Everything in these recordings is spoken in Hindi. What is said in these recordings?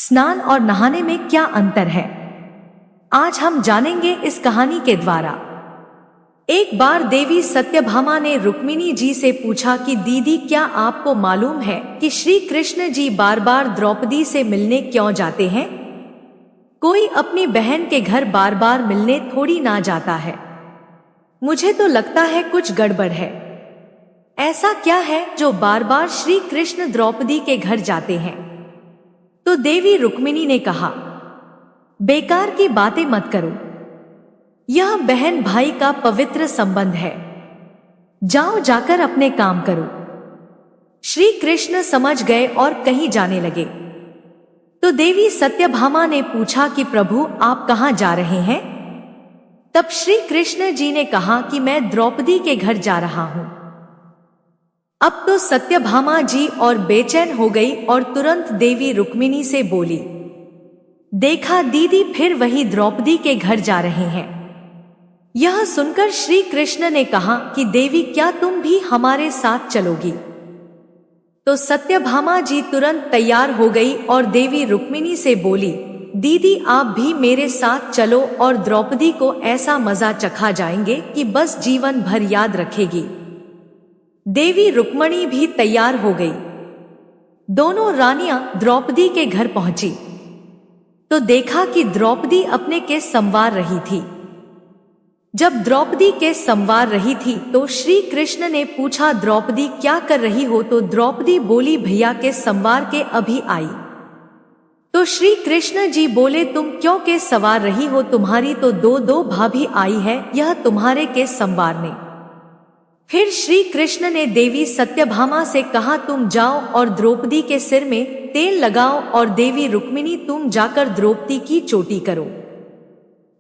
स्नान और नहाने में क्या अंतर है, आज हम जानेंगे इस कहानी के द्वारा। एक बार देवी सत्यभामा ने रुक्मिणी जी से पूछा कि दीदी, क्या आपको मालूम है कि श्री कृष्ण जी बार बार द्रौपदी से मिलने क्यों जाते हैं? कोई अपनी बहन के घर बार बार मिलने थोड़ी ना जाता है। मुझे तो लगता है कुछ गड़बड़ है। ऐसा क्या है जो बार बार श्री कृष्ण द्रौपदी के घर जाते हैं? तो देवी रुक्मिणी ने कहा, बेकार की बातें मत करो, यह बहन भाई का पवित्र संबंध है। जाओ, जाकर अपने काम करो। श्री कृष्ण समझ गए और कहीं जाने लगे। तो देवी सत्यभामा ने पूछा कि प्रभु, आप कहाँ जा रहे हैं? तब श्री कृष्ण जी ने कहा कि मैं द्रौपदी के घर जा रहा हूं। अब तो सत्यभामा जी और बेचैन हो गई और तुरंत देवी रुक्मिणी से बोली, देखा दीदी, फिर वही द्रौपदी के घर जा रहे हैं। यह सुनकर श्री कृष्ण ने कहा कि देवी, क्या तुम भी हमारे साथ चलोगी? तो सत्यभामा जी तुरंत तैयार हो गई और देवी रुक्मिणी से बोली, दीदी, आप भी मेरे साथ चलो और द्रौपदी को ऐसा मजा चखा जाएंगे कि बस जीवन भर याद रखेगी। देवी रुक्मिणी भी तैयार हो गई। दोनों रानियां द्रौपदी के घर पहुंची तो देखा कि द्रौपदी अपने केस संवार रही थी। जब द्रौपदी केस संवार रही थी तो श्री कृष्ण ने पूछा, द्रौपदी क्या कर रही हो? तो द्रौपदी बोली, भैया केस संवार के अभी आई। तो श्री कृष्ण जी बोले, तुम क्यों केस संवार रही हो? तुम्हारी तो दो भाभी आई है, यह तुम्हारे केस संवारने। फिर श्री कृष्ण ने देवी सत्यभामा से कहा, तुम जाओ और द्रौपदी के सिर में तेल लगाओ और देवी रुक्मिणी, तुम जाकर द्रौपदी की चोटी करो।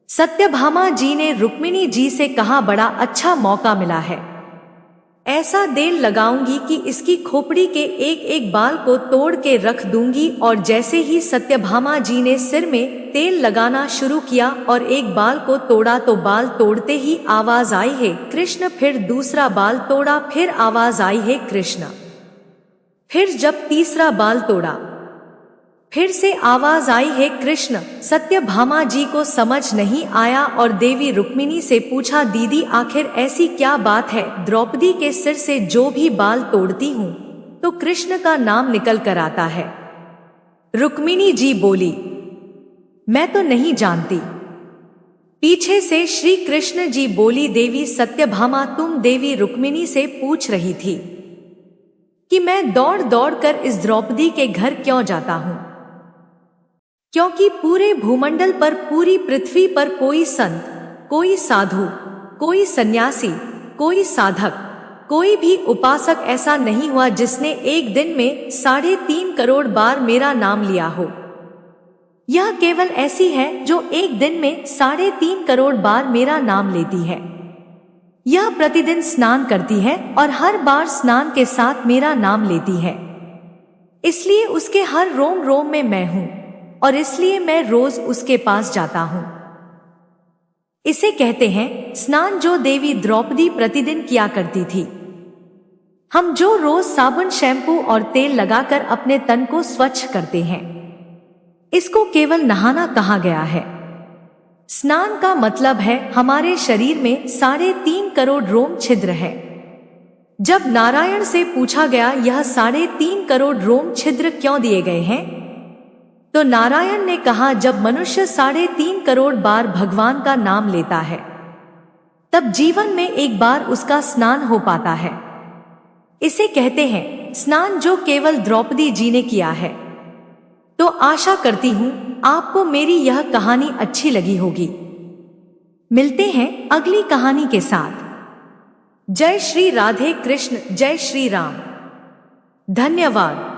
सत्यभामा जी ने रुक्मिणी जी से कहा, बड़ा अच्छा मौका मिला है, ऐसा तेल लगाऊंगी कि इसकी खोपड़ी के एक एक बाल को तोड़ के रख दूंगी। और जैसे ही सत्यभामा जी ने सिर में तेल लगाना शुरू किया और एक बाल को तोड़ा तो बाल तोड़ते ही आवाज आई, हे कृष्ण। फिर दूसरा बाल तोड़ा, फिर आवाज आई, हे कृष्ण। फिर जब तीसरा बाल तोड़ा, फिर से आवाज आई, हे कृष्ण। सत्यभामा जी को समझ नहीं आया और देवी रुक्मिणी से पूछा, दीदी, आखिर ऐसी क्या बात है? द्रौपदी के सिर से जो भी बाल तोड़ती हूँ तो कृष्ण का नाम निकल कर आता है। रुक्मिणी जी बोली, मैं तो नहीं जानती। पीछे से श्री कृष्ण जी बोली, देवी सत्यभामा, तुम देवी रुक्मिणी से पूछ रही थी कि मैं दौड़ दौड़ कर इस द्रौपदी के घर क्यों जाता हूं, क्योंकि पूरे भूमंडल पर, पूरी पृथ्वी पर कोई संत, कोई साधु, कोई सन्यासी, कोई साधक, कोई भी उपासक ऐसा नहीं हुआ जिसने एक दिन में 3.5 करोड़ बार मेरा नाम लिया हो। यह केवल ऐसी है जो एक दिन में 3.5 करोड़ बार मेरा नाम लेती है। यह प्रतिदिन स्नान करती है और हर बार स्नान के साथ मेरा नाम लेती है। इसलिए उसके हर रोम रोम में मैं हूं और इसलिए मैं रोज उसके पास जाता हूं। इसे कहते हैं स्नान, जो देवी द्रौपदी प्रतिदिन किया करती थी। हम जो रोज साबुन, शैम्पू और तेल लगाकर अपने तन को स्वच्छ करते हैं, इसको केवल नहाना कहा गया है। स्नान का मतलब है हमारे शरीर में 3.5 करोड़ रोम छिद्र है। जब नारायण से पूछा गया, यह 3.5 करोड़ रोम छिद्र क्यों दिए गए हैं? तो नारायण ने कहा, जब मनुष्य 3.5 करोड़ बार भगवान का नाम लेता है तब जीवन में एक बार उसका स्नान हो पाता है। इसे कहते हैं स्नान, जो केवल द्रौपदी जी ने किया है। तो आशा करती हूं आपको मेरी यह कहानी अच्छी लगी होगी। मिलते हैं अगली कहानी के साथ। जय श्री राधे कृष्ण, जय श्री राम। धन्यवाद।